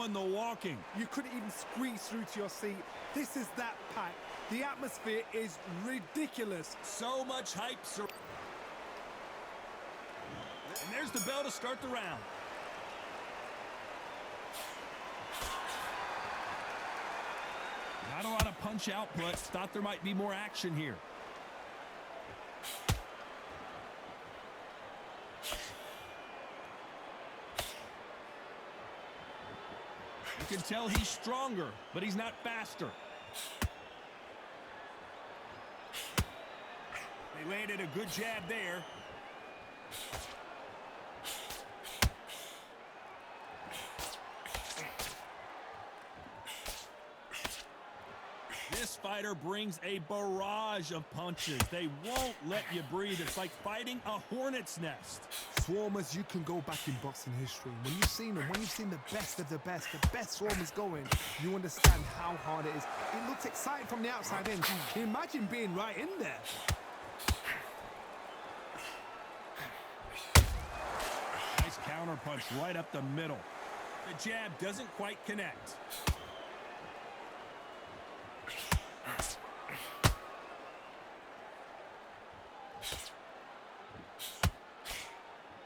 doing the walking. You couldn't even squeeze through to your seat. This is that packed. The atmosphere is ridiculous. So much hype. And there's the bell to start the round. Not a lot of punch output. Thought there might be more action here. You can tell he's stronger, but he's not faster. They landed a good jab there. This fighter brings a barrage of punches. They won't let you breathe. It's like fighting a hornet's nest. Swarmers, you can go back in boxing history. When you've seen them, when you've seen the best of the best swarmers going, you understand how hard it is. It looks exciting from the outside in. Can you imagine being right in there? Nice counter punch right up the middle. The jab doesn't quite connect.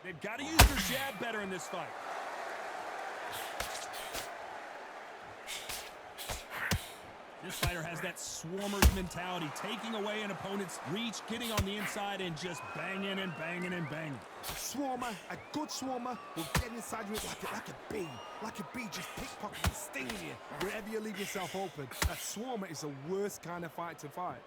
They've got to use their jab better in this fight. This fighter has that swarmer's mentality, taking away an opponent's reach, getting on the inside, and just banging and banging and banging. A swarmer, a good swarmer, will get inside you like a bee. Like a bee, just pickpocketing, stinging you wherever you leave yourself open. A swarmer is the worst kind of fight to fight.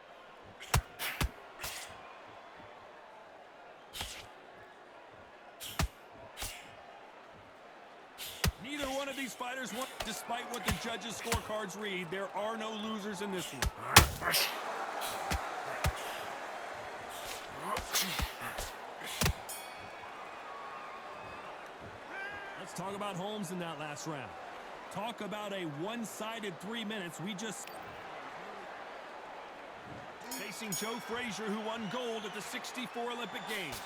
Neither one of these fighters won. Despite what the judges' scorecards read, there are no losers in this one. Let's talk about Holmes in that last round. Talk about a one-sided 3 minutes. We just... Facing Joe Frazier, who won gold at the '64 Olympic Games.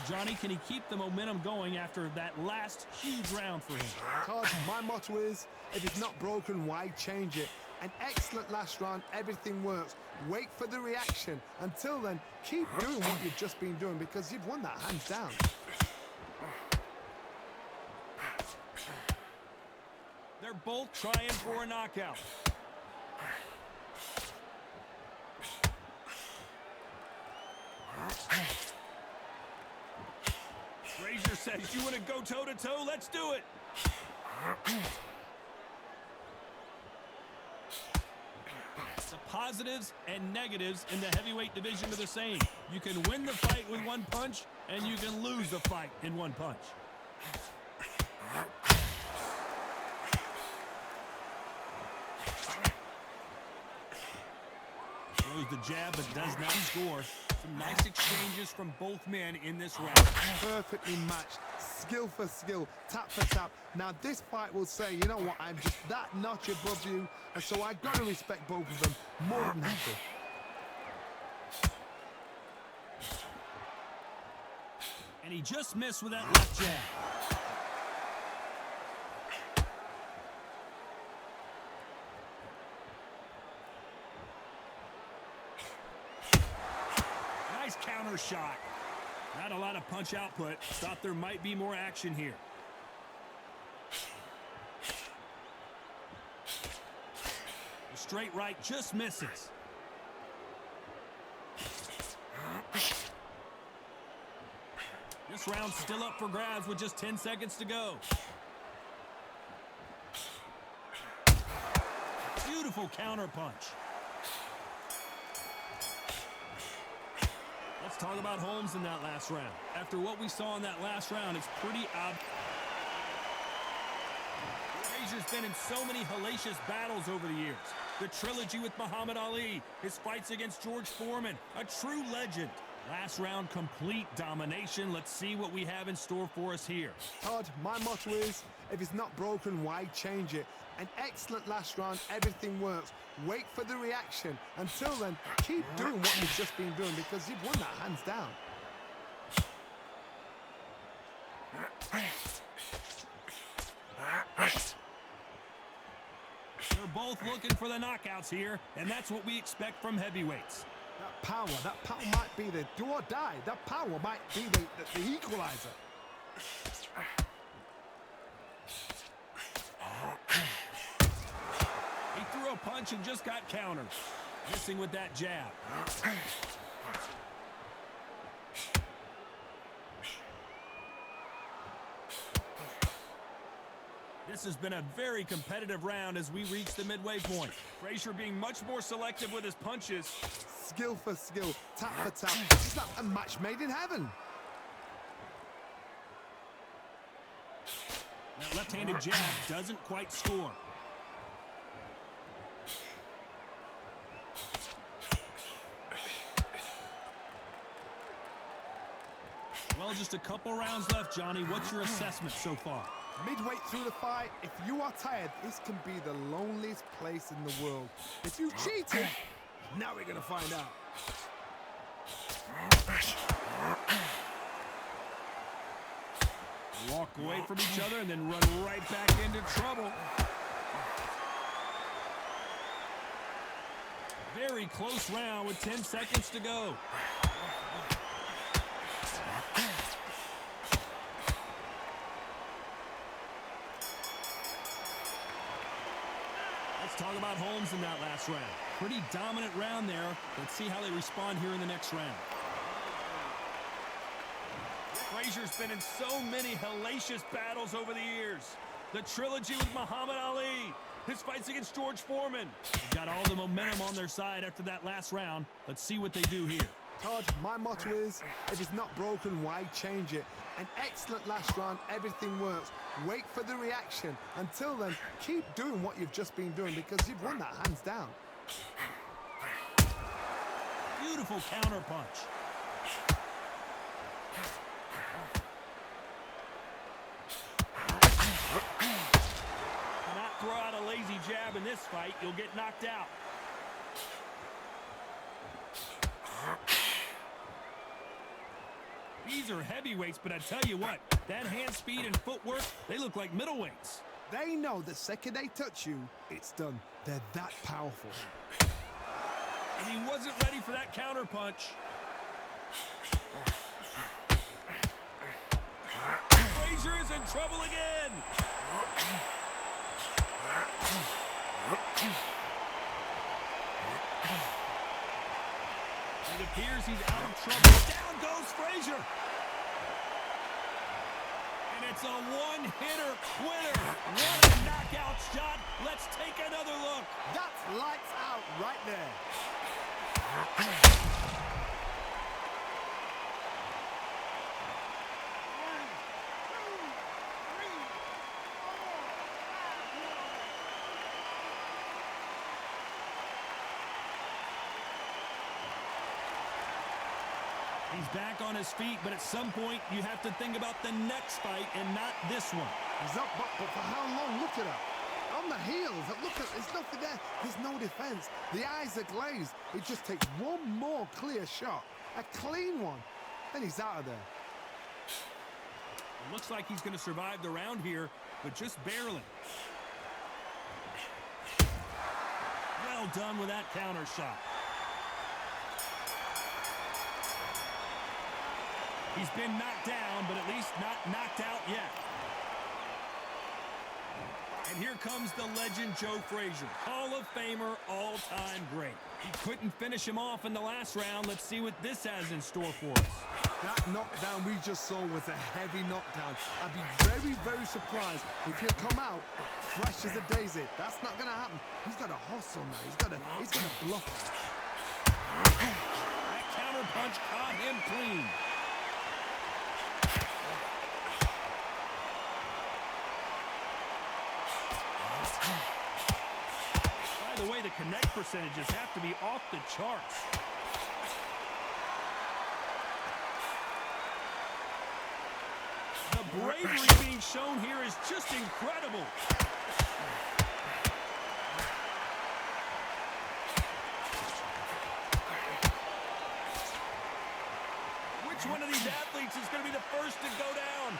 Johnny, can he keep the momentum going after that last huge round for him? Todd, my motto is, if it's not broken, why change it? An excellent last round, everything works. Wait for the reaction. Until then, keep doing what you've just been doing because you've won that hands down. They're both trying for a knockout. Frazier says, you want to go toe-to-toe? Let's do it. The positives and negatives in the heavyweight division are the same. You can win the fight with one punch, and you can lose the fight in one punch. Throws the jab, but does not score. Some nice exchanges from both men in this round. Perfectly matched, skill for skill, tap for tap. Now this fight will say, you know what, I'm just that notch above you, and so I've got to respect both of them more than happy. And he just missed with that left jab. Nice counter shot. Not a lot of punch output. Thought there might be more action here. The straight right just misses. This round's still up for grabs with just 10 seconds to go. Beautiful counter punch. Let's talk about Holmes in that last round. After what we saw in that last round, it's pretty obvious. Frazier's been in so many hellacious battles over the years. The trilogy with Muhammad Ali, his fights against George Foreman, a true legend. Last round, complete domination. Let's see what we have in store for us here. Todd, my motto is, if it's not broken, why change it? An excellent last round, everything works. Wait for the reaction. Until then, keep doing what you've just been doing because you've won that hands down. both looking for the knockouts here, and that's what we expect from heavyweights. That power might be the do or die. That power might be the equalizer. He threw a punch and just got countered. Missing with that jab. This has been a very competitive round as we reach the midway point. Frazier being much more selective with his punches. Skill for skill, tap for tap. It's not a match made in heaven. That left-handed jab doesn't quite score. Well, just a couple rounds left, Johnny. What's your assessment so far? Midway through the fight, if you are tired, this can be the loneliest place in the world. If you cheated, now we're going to find out. Walk away from each other and then run right back into trouble. Very close round with 10 seconds to go. Let's talk about Holmes in that last round. Pretty dominant round there. Let's see how they respond here in the next round. Frazier's been in so many hellacious battles over the years. The trilogy with Muhammad Ali, his fights against George Foreman. They've got all the momentum on their side after that last round. Let's see what they do here. Todd, my motto is, if it's not broken, why change it? An excellent last round, everything works. Wait for the reaction. Until then, keep doing what you've just been doing because you've won that hands down. Beautiful counter punch. Cannot throw out a lazy jab in this fight. You'll get knocked out. These are heavyweights, but I tell you what, that hand speed and footwork, they look like middleweights. They know the second they touch you, it's done. They're that powerful. And he wasn't ready for that counter punch. Frazier is in trouble again. It appears he's out of trouble. Down goes Frazier. And it's a one-hitter quitter. What a knockout shot. Let's take another look. That's lights out right there. He's back on his feet, but at some point, you have to think about the next fight and not this one. He's up, but for how long? Look at that. On the heels, look at, there's nothing there. There's no defense. The eyes are glazed. It just takes one more clear shot, a clean one, then he's out of there. It looks like he's going to survive the round here, but just barely. Well done with that counter shot. He's been knocked down, but at least not knocked out yet. And here comes the legend Joe Frazier, Hall of Famer, all-time great. He couldn't finish him off in the last round. Let's see what this has in store for us. That knockdown we just saw was a heavy knockdown. I'd be very, very surprised if he'll come out fresh as a daisy. That's not going to happen. He's got a hustle now. He's got to bluff. That counter punch caught him clean. By the way, the connect percentages have to be off the charts. The bravery being shown here is just incredible. Which one of these athletes is going to be the first to go down?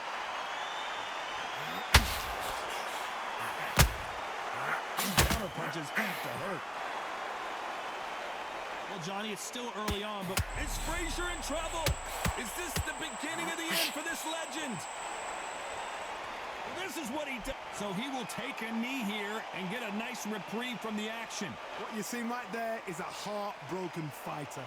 Counter punch just have to hurt. Well, Johnny, it's still early on, but is Frazier in trouble? Is this the beginning of the end for this legend? This is what he does. So he will take a knee here and get a nice reprieve from the action. What you see right there is a heartbroken fighter.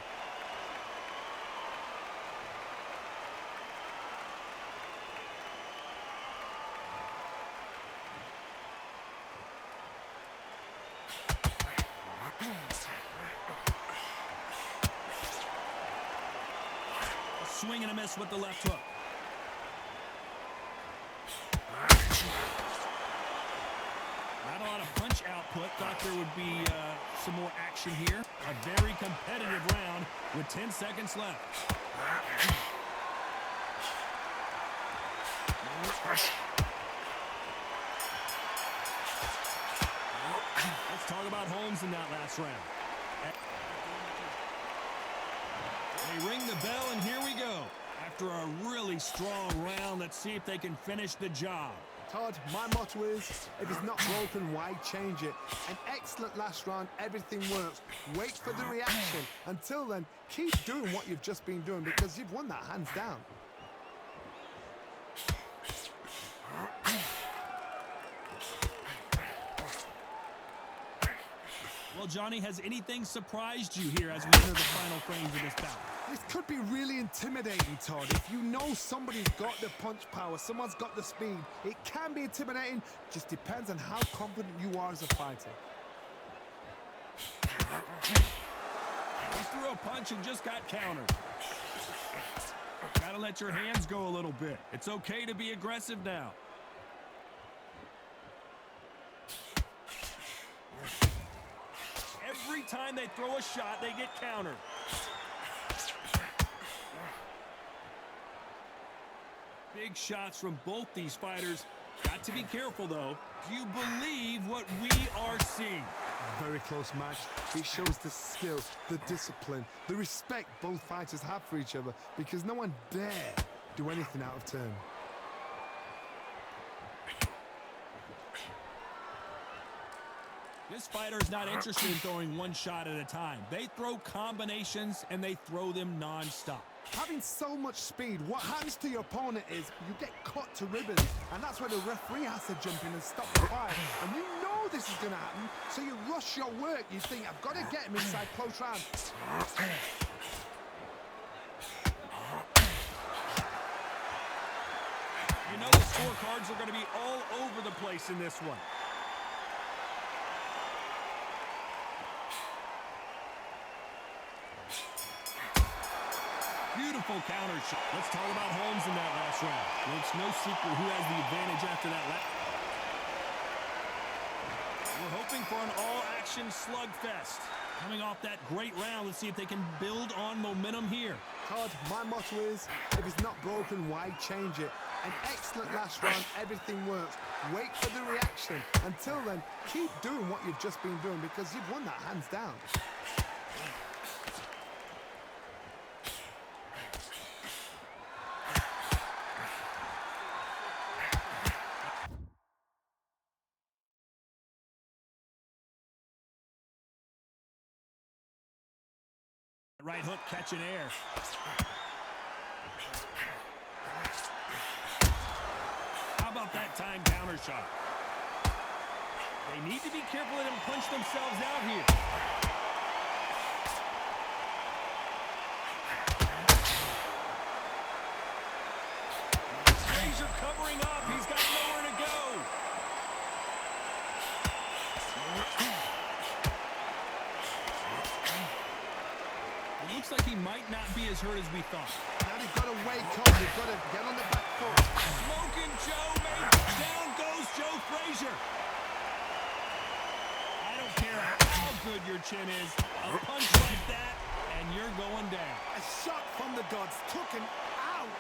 A swing and a miss with the left hook. Not a lot of punch output. Thought there would be some more action here. A very competitive round with 10 seconds left. Let's talk about Holmes in that last round. They ring the bell, and here we go. After a really strong round, let's see if they can finish the job. Todd, my motto is, if it's not broken, why change it? An excellent last round, everything works. Wait for the reaction. Until then, keep doing what you've just been doing because you've won that hands down. Well, Johnny, has anything surprised you here as we enter the final frames of this bout? This could be really intimidating, Todd. If you know somebody's got the punch power, someone's got the speed, it can be intimidating. Just depends on how confident you are as a fighter. He threw a punch and just got countered. Gotta let your hands go a little bit. It's okay to be aggressive now. Every time they throw a shot, they get countered. Big shots from both these fighters. Got to be careful, though. Do you believe what we are seeing? Very close match. It shows the skill, the discipline, the respect both fighters have for each other because no one dare do anything out of turn. This fighter is not interested in throwing one shot at a time. They throw combinations, and they throw them non-stop. Having so much speed, what happens to your opponent is you get cut to ribbons, and that's where the referee has to jump in and stop the fight. And you know this is going to happen, so you rush your work. You think, I've got to get him inside close round. You know the scorecards are going to be all over the place in this one. Beautiful counter shot. Let's talk about Holmes in that last round. Well, it's no secret who has the advantage after that last. We're hoping for an all-action slugfest. Coming off that great round, let's see if they can build on momentum here. Todd, my motto is, if it's not broken, why change it? An excellent last round, everything works. Wait for the reaction. Until then, keep doing what you've just been doing because you've won that hands down. Right hook catching air. How about that time counter shot? They need to be careful they don't punch themselves out here. Frazier covering up. He's got nowhere to go. It looks like he might not be as hurt as we thought. Now you've got to wake up. You've got to get on the back foot. Smoking Joe, mate. Down goes Joe Frazier. I don't care how good your chin is. A punch like that, and you're going down. A shot from the gods took him out.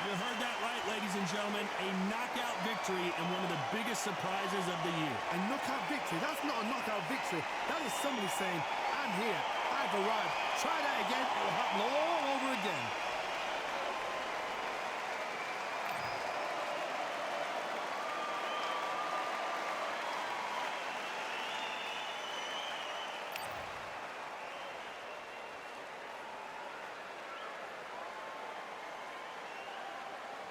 You heard that right, ladies and gentlemen. A knockout victory and one of the biggest surprises of the year. A knockout victory? That's not a knockout victory. That is somebody saying, I'm here, I've arrived. Try that again, it will happen all over again.